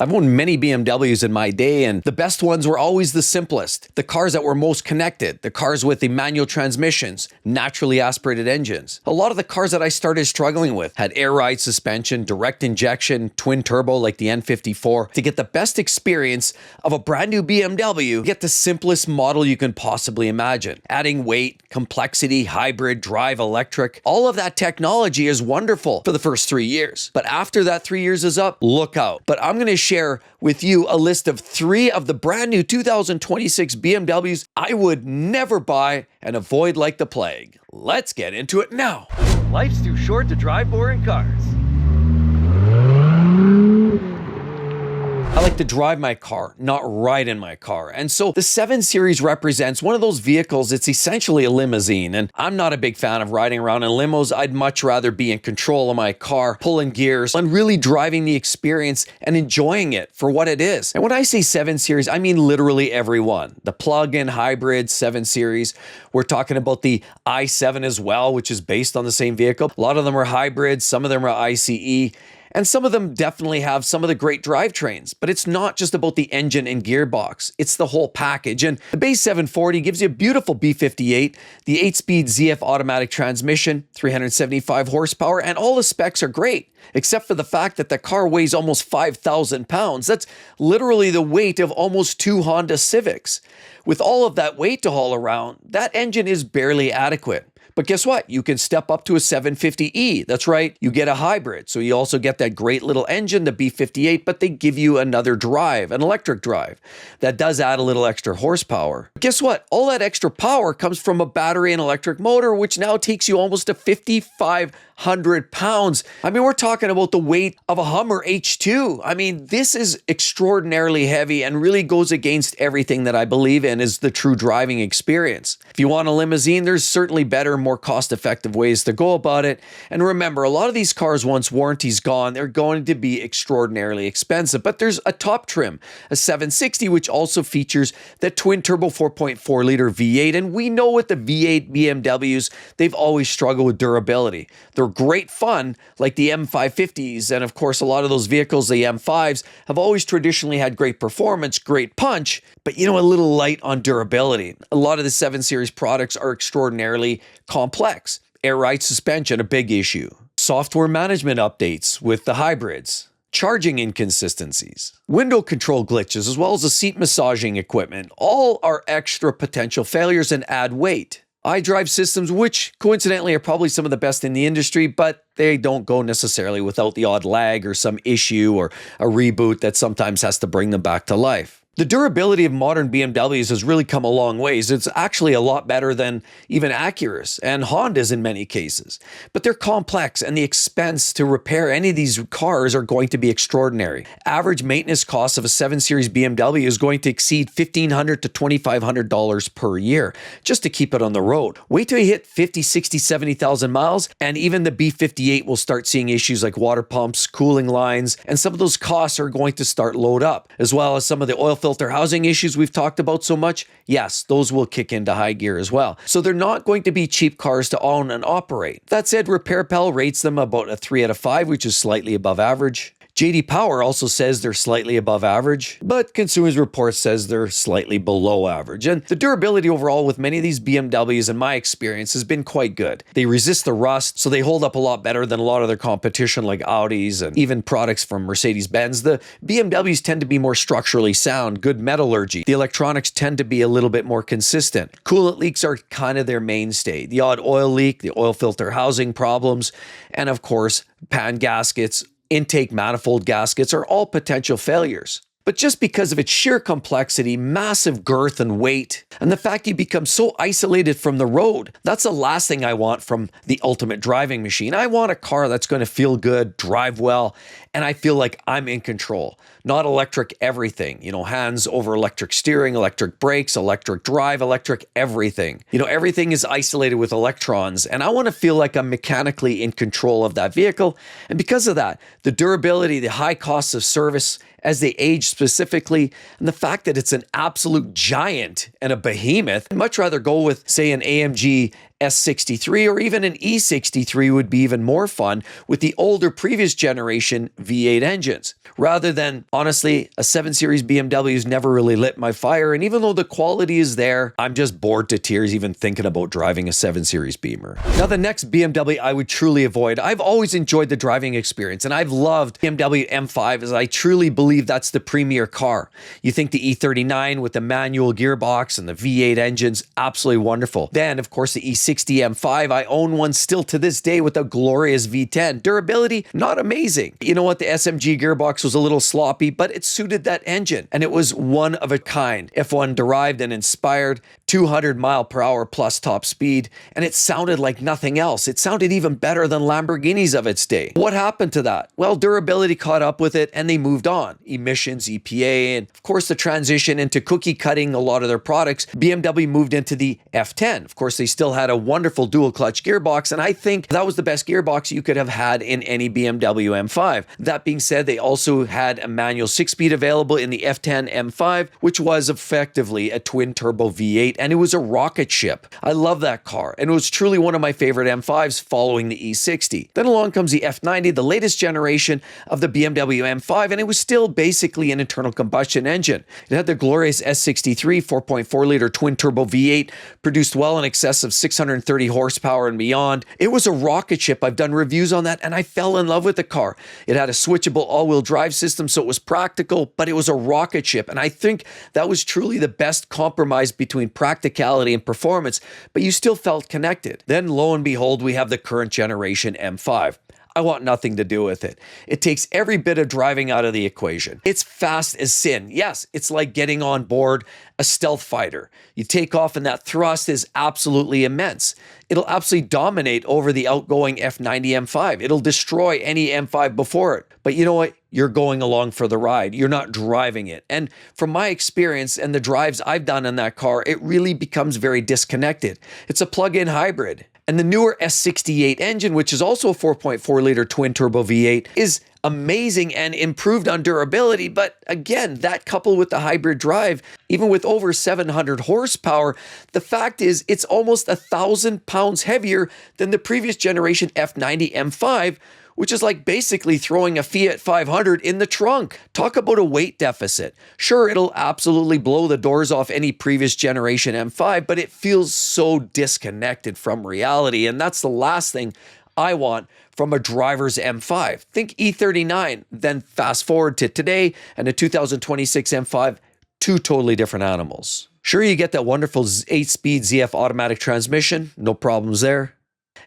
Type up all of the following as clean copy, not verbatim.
I've owned many BMWs in my day, and the best ones were always the simplest. The cars that were most connected, the cars with the manual transmissions, naturally aspirated engines. A lot of the cars that I started struggling with had air ride suspension, direct injection, twin turbo like the N54. To get the best experience of a brand new BMW, get the simplest model you can possibly imagine. Adding weight, complexity, hybrid, drive, electric, all of that technology is wonderful for the first 3 years. But after that 3 years is up, look out. But I'm going to share with you a list of 3 of the brand new 2026 BMWs I would never buy and avoid like the plague. Let's get into it now. Life's too short to drive boring cars. I like to drive my car, not ride in my car. And so the 7 Series represents one of those vehicles. It's essentially a limousine. And I'm not a big fan of riding around in limos. I'd much rather be in control of my car, pulling gears, and really driving the experience and enjoying it for what it is. And when I say 7 Series, I mean literally every one. The plug-in hybrid 7 Series. We're talking about the i7 as well, which is based on the same vehicle. A lot of them are hybrids. Some of them are ICE. And some of them definitely have some of the great drivetrains, but it's not just about the engine and gearbox, it's the whole package. And the base 740 gives you a beautiful B58, the 8-speed ZF automatic transmission, 375 horsepower, and all the specs are great, except for the fact that the car weighs almost 5,000 pounds. That's literally the weight of almost 2 Honda Civics. With all of that weight to haul around, that engine is barely adequate. But guess what? You can step up to a 750E. That's right, you get a hybrid. So you also get that great little engine, the B58, but they give you another drive, an electric drive. That does add a little extra horsepower. But guess what? All that extra power comes from a battery and electric motor, which now takes you almost to 5,500 pounds. I mean, we're talking about the weight of a Hummer H2. I mean, this is extraordinarily heavy and really goes against everything that I believe in is the true driving experience. If you want a limousine, there's certainly better, more cost-effective ways to go about it. And remember, a lot of these cars, once warranty's gone, they're going to be extraordinarily expensive. But there's a top trim, a 760, which also features the twin-turbo 4.4-liter V8. And we know with the V8 BMWs, they've always struggled with durability. They're great fun, like the M550s. And of course, a lot of those vehicles, the M5s, have always traditionally had great performance, great punch, but a little light on durability. A lot of the 7 Series products are extraordinarily complex. Air ride suspension, a big issue. Software management updates with the hybrids. Charging inconsistencies. Window control glitches, as well as the seat massaging equipment. All are extra potential failures and add weight. iDrive systems, which coincidentally are probably some of the best in the industry, but they don't go necessarily without the odd lag or some issue or a reboot that sometimes has to bring them back to life. The durability of modern BMWs has really come a long ways. It's actually a lot better than even Acuras and Hondas in many cases. But they're complex, and the expense to repair any of these cars are going to be extraordinary. Average maintenance cost of a 7 Series BMW is going to exceed $1,500 to $2,500 per year just to keep it on the road. Wait till you hit 50, 60, 70,000 miles, and even the B58 will start seeing issues like water pumps, cooling lines, and some of those costs are going to start load up, as well as some of the oil filter housing issues we've talked about so much. Yes, those will kick into high gear as well. So they're not going to be cheap cars to own and operate. That said, Repair Pal rates them about a 3 out of 5, which is slightly above average. JD Power also says they're slightly above average, but Consumers Report says they're slightly below average. And the durability overall with many of these BMWs, in my experience, has been quite good. They resist the rust, so they hold up a lot better than a lot of their competition like Audis and even products from Mercedes-Benz. The BMWs tend to be more structurally sound, good metallurgy. The electronics tend to be a little bit more consistent. Coolant leaks are kind of their mainstay. The odd oil leak, the oil filter housing problems, and of course, pan gaskets, intake manifold gaskets are all potential failures. But just because of its sheer complexity, massive girth and weight, and the fact you become so isolated from the road, that's the last thing I want from the ultimate driving machine. I want a car that's going to feel good, drive well, and I feel like I'm in control. Not electric everything, hands over electric steering, electric brakes, electric drive, electric everything. Everything is isolated with electrons, and I want to feel like I'm mechanically in control of that vehicle. And because of that, the durability, the high costs of service as they age specifically, and the fact that it's an absolute giant and a behemoth, I'd much rather go with, say, an AMG S63 or even an E63 would be even more fun with the older previous generation V8 engines. Rather than, honestly, a 7 Series BMW's never really lit my fire, and even though the quality is there, I'm just bored to tears even thinking about driving a 7 Series Beamer. Now the next BMW I would truly avoid, I've always enjoyed the driving experience, and I've loved BMW M5 as I truly believe that's the premier car. You think the E39 with the manual gearbox and the V8 engines, absolutely wonderful. Then, of course, the E60 M5, I own one still to this day with a glorious V10. Durability, not amazing. You know what, the SMG gearbox was a little sloppy, but it suited that engine, and it was one of a kind. F1 derived and inspired, 200 mph plus top speed, and it sounded like nothing else. It sounded even better than Lamborghinis of its day. What happened to that? Well, durability caught up with it, and they moved on. Emissions, EPA, and of course the transition into cookie cutting a lot of their products. BMW moved into the F10. Of course, they still had a wonderful dual clutch gearbox, and I think that was the best gearbox you could have had in any BMW M5. That being said, they also had a manual 6-speed available in the F10 M5, which was effectively a twin-turbo V8, and it was a rocket ship. I love that car, and it was truly one of my favorite M5s following the E60. Then along comes the F90, the latest generation of the BMW M5, and it was still basically an internal combustion engine. It had the glorious S63 4.4-liter twin-turbo V8, produced well in excess of 630 horsepower and beyond. It was a rocket ship. I've done reviews on that, and I fell in love with the car. It had a switchable all-wheel drive system, so it was practical, but it was a rocket ship, and I think that was truly the best compromise between practicality and performance, but you still felt connected. Then, lo and behold, we have the current generation M5. I want nothing to do with it. It takes every bit of driving out of the equation. It's fast as sin. Yes, it's like getting on board a stealth fighter. You take off and that thrust is absolutely immense. It'll absolutely dominate over the outgoing F90 M5. It'll destroy any M5 before it. But you know what? You're going along for the ride. You're not driving it. And from my experience and the drives I've done in that car, it really becomes very disconnected. It's a plug-in hybrid. And the newer S68 engine, which is also a 4.4-liter twin-turbo V8, is amazing and improved on durability. But again, that coupled with the hybrid drive, even with over 700 horsepower, the fact is it's almost 1,000 pounds heavier than the previous generation F90 M5, which is like basically throwing a Fiat 500 in the trunk. Talk about a weight deficit. Sure, it'll absolutely blow the doors off any previous generation M5, but it feels so disconnected from reality, and that's the last thing I want from a driver's M5. Think E39, then fast forward to today and a 2026 M5, two totally different animals. Sure, you get that wonderful 8-speed ZF automatic transmission, no problems there.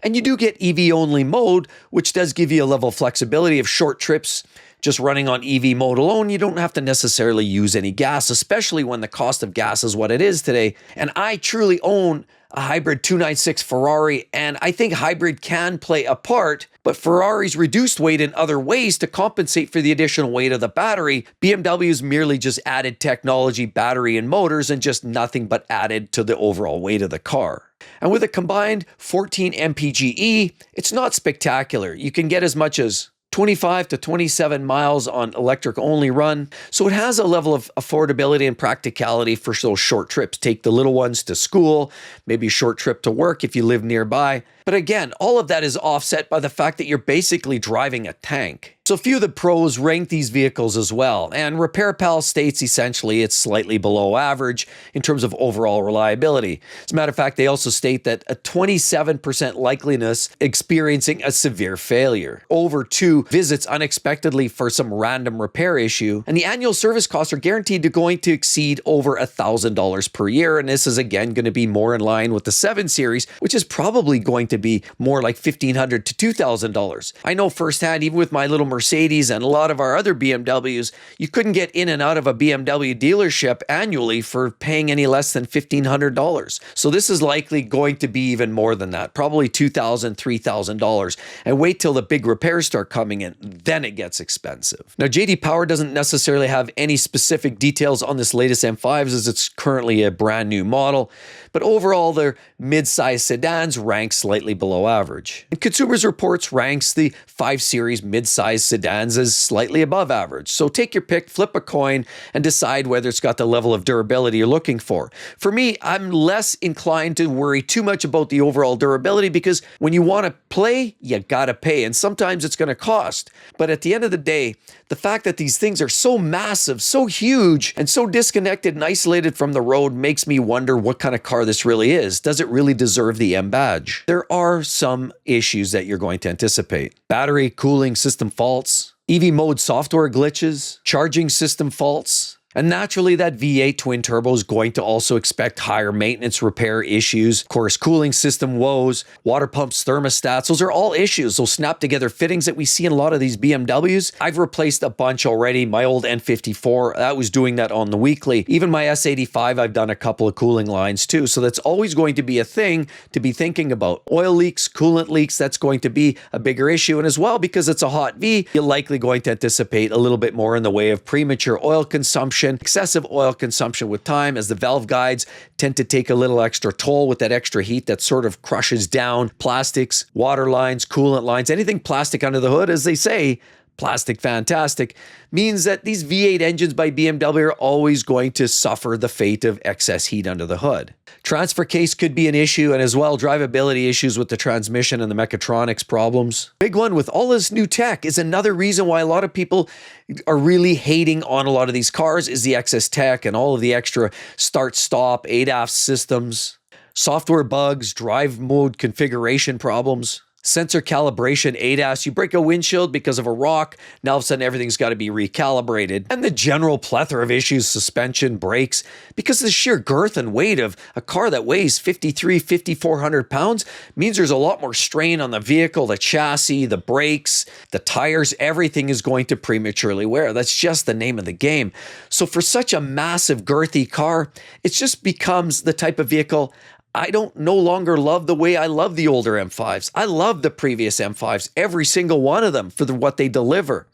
And you do get EV-only mode, which does give you a level of flexibility of short trips. Just running on EV mode alone, you don't have to necessarily use any gas, especially when the cost of gas is what it is today. And I truly own a hybrid 296 Ferrari, and I think hybrid can play a part, but Ferrari's reduced weight in other ways to compensate for the additional weight of the battery. BMW's merely just added technology, battery, and motors, and just nothing but added to the overall weight of the car. And with a combined 14 mpge, it's not spectacular. You can get as much as 25 to 27 miles on electric only run. So it has a level of affordability and practicality for those short trips. Take the little ones to school, maybe a short trip to work if you live nearby. But again, all of that is offset by the fact that you're basically driving a tank. So a few of the pros rank these vehicles as well, and RepairPal states essentially it's slightly below average in terms of overall reliability. As a matter of fact, they also state that a 27% likeliness experiencing a severe failure, over 2 visits unexpectedly for some random repair issue, and the annual service costs are guaranteed to going to exceed over $1,000 per year, and this is again going to be more in line with the 7 Series, which is probably going to be more like $1,500 to $2,000. I know firsthand, even with my little Mercedes and a lot of our other BMWs, you couldn't get in and out of a BMW dealership annually for paying any less than $1,500. So this is likely going to be even more than that, probably $2,000, $3,000. And wait till the big repairs start coming in, then it gets expensive. Now, JD Power doesn't necessarily have any specific details on this latest M5s as it's currently a brand new model, but overall their mid-size sedans rank slightly slightly below average. And Consumers Reports ranks the 5 Series mid-size sedans as slightly above average. So take your pick, flip a coin, and decide whether it's got the level of durability you're looking for. For me, I'm less inclined to worry too much about the overall durability because when you want to play, you gotta pay, and sometimes it's going to cost. But at the end of the day, the fact that these things are so massive, so huge, and so disconnected and isolated from the road makes me wonder what kind of car this really is. Does it really deserve the M badge? There are some issues that you're going to anticipate. Battery cooling system faults, EV mode software glitches, charging system faults. And naturally, that V8 twin turbo is going to also expect higher maintenance repair issues. Of course, cooling system woes, water pumps, thermostats, those are all issues. Those snap together fittings that we see in a lot of these BMWs. I've replaced a bunch already. My old N54, that was doing that on the weekly. Even my S85, I've done a couple of cooling lines too. So that's always going to be a thing to be thinking about. Oil leaks, coolant leaks, that's going to be a bigger issue. And as well, because it's a hot V, you're likely going to anticipate a little bit more in the way of premature oil consumption, excessive oil consumption with time, as the valve guides tend to take a little extra toll with that extra heat that sort of crushes down plastics, water lines, coolant lines, anything plastic under the hood, as they say. Plastic fantastic means that these V8 engines by BMW are always going to suffer the fate of excess heat under the hood. Transfer case could be an issue, and as well, drivability issues with the transmission and the mechatronics problems. Big one with all this new tech is another reason why a lot of people are really hating on a lot of these cars is the excess tech and all of the extra start-stop ADAS systems, software bugs, drive mode configuration problems. Sensor calibration, ADAS, you break a windshield because of a rock, now all of a sudden everything's got to be recalibrated. And the general plethora of issues, suspension, brakes, because the sheer girth and weight of a car that weighs 5,400 pounds means there's a lot more strain on the vehicle, the chassis, the brakes, the tires, everything is going to prematurely wear. That's just the name of the game. So for such a massive, girthy car, it just becomes the type of vehicle I don't no longer love the way I love the older M5s. I love the previous M5s, every single one of them for what they deliver.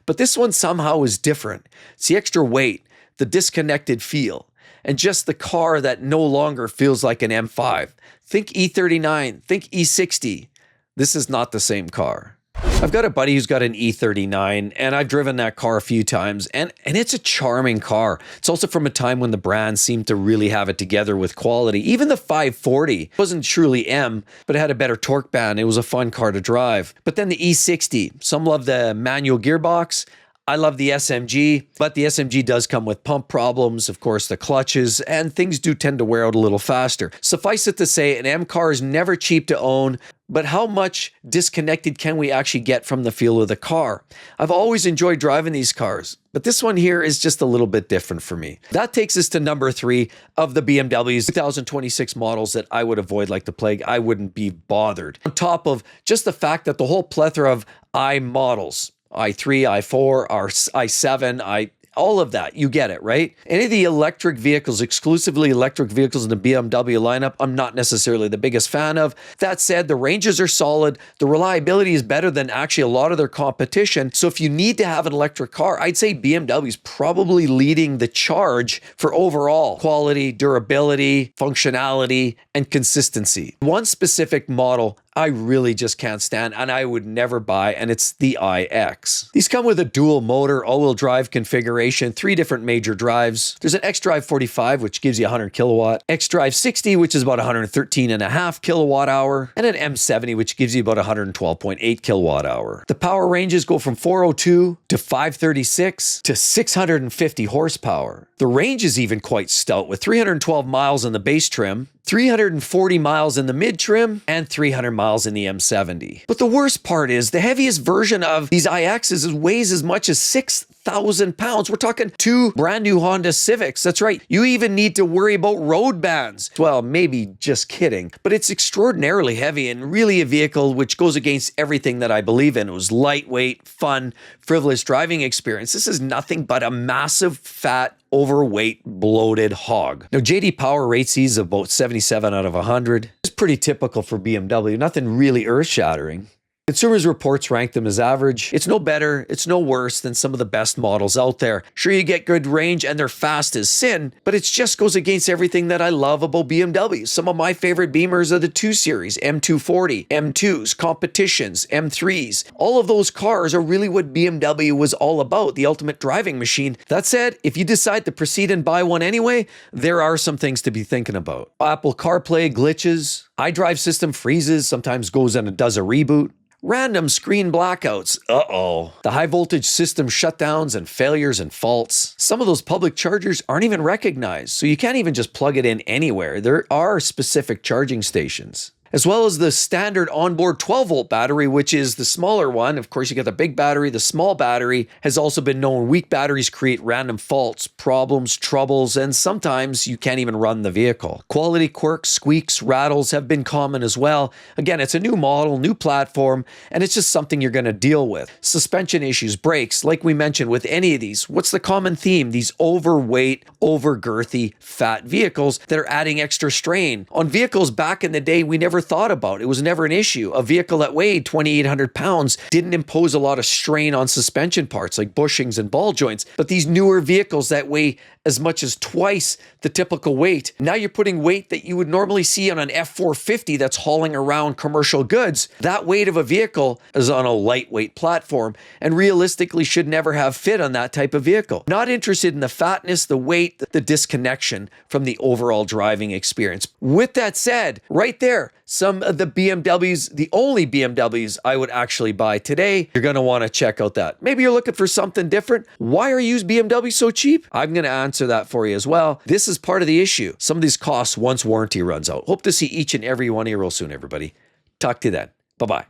But this one somehow is different. It's the extra weight, the disconnected feel, and just the car that no longer feels like an M5. Think E39, think E60. This is not the same car. I've got a buddy who's got an E39, and I've driven that car a few times, and it's a charming car. It's also from a time when the brand seemed to really have it together with quality. Even the 540 wasn't truly M, but it had a better torque band. It was a fun car to drive. But then the E60, some love the manual gearbox. I love the SMG, but the SMG does come with pump problems, of course, the clutches, and things do tend to wear out a little faster. Suffice it to say, an M car is never cheap to own, but how much disconnected can we actually get from the feel of the car? I've always enjoyed driving these cars, but this one here is just a little bit different for me. That takes us to number 3 of the BMW's 2026 models that I would avoid like the plague. I wouldn't be bothered. On top of just the fact that the whole plethora of I models, i3, i4, i7, all of that, you get it, right? Any of the electric vehicles, exclusively electric vehicles in the BMW lineup, I'm not necessarily the biggest fan of. That said, the ranges are solid. The reliability is better than actually a lot of their competition. So if you need to have an electric car, I'd say BMW is probably leading the charge for overall quality, durability, functionality, and consistency. One specific model I really just can't stand and I would never buy, and it's the iX. These come with a dual motor, all-wheel drive configuration, 3 different major drives. There's an xDrive 45, which gives you 100 kilowatt, xDrive 60, which is about 113.5 kilowatt hour, and an M70, which gives you about 112.8 kilowatt hour. The power ranges go from 402 to 536 to 650 horsepower. The range is even quite stout, with 312 miles in the base trim, 340 miles in the mid trim, and 300 miles in the M70. But the worst part is the heaviest version of these iXs weighs as much as 6,000 pounds. We're talking 2 brand new Honda Civics. That's right. You even need to worry about road bands. Well, maybe just kidding, but it's extraordinarily heavy and really a vehicle which goes against everything that I believe in. It was lightweight, fun, frivolous driving experience. This is nothing but a massive, fat, overweight, bloated hog. Now, JD Power rates these about 77 out of 100. It's pretty typical for BMW, nothing really earth-shattering. Consumers Reports ranked them as average. It's no better, it's no worse than some of the best models out there. Sure, you get good range and they're fast as sin, but it just goes against everything that I love about BMWs. Some of my favorite Beamers are the 2 Series, M240, M2s, Competitions, M3s. All of those cars are really what BMW was all about, the ultimate driving machine. That said, if you decide to proceed and buy one anyway, there are some things to be thinking about. Apple CarPlay glitches, iDrive system freezes, sometimes goes and does a reboot. Random screen blackouts. Uh-oh. The high voltage system shutdowns and failures and faults. Some of those public chargers aren't even recognized, so you can't even just plug it in anywhere. There are specific charging stations. As well as the standard onboard 12-volt battery, which is the smaller one. Of course, you got the big battery. The small battery has also been known weak batteries create random faults, problems, troubles, and sometimes you can't even run the vehicle. Quality quirks, squeaks, rattles have been common as well. Again, it's a new model, new platform, and it's just something you're going to deal with. Suspension issues, brakes, like we mentioned with any of these. What's the common theme? These overweight, over-girthy, fat vehicles that are adding extra strain. On vehicles back in the day, we never thought about. It was never an issue. A vehicle that weighed 2,800 pounds didn't impose a lot of strain on suspension parts like bushings and ball joints. But these newer vehicles that weigh as much as twice the typical weight, now you're putting weight that you would normally see on an F450 that's hauling around commercial goods. That weight of a vehicle is on a lightweight platform and realistically should never have fit on that type of vehicle. Not interested in the fatness, the weight, the disconnection from the overall driving experience. With that said, right there, some of the BMWs, the only BMWs I would actually buy today, you're going to want to check out that. Maybe you're looking for something different. Why are used BMWs so cheap? I'm going to answer that for you as well. This is part of the issue. Some of these costs once warranty runs out. Hope to see each and every one of you real soon, everybody. Talk to you then. Bye-bye.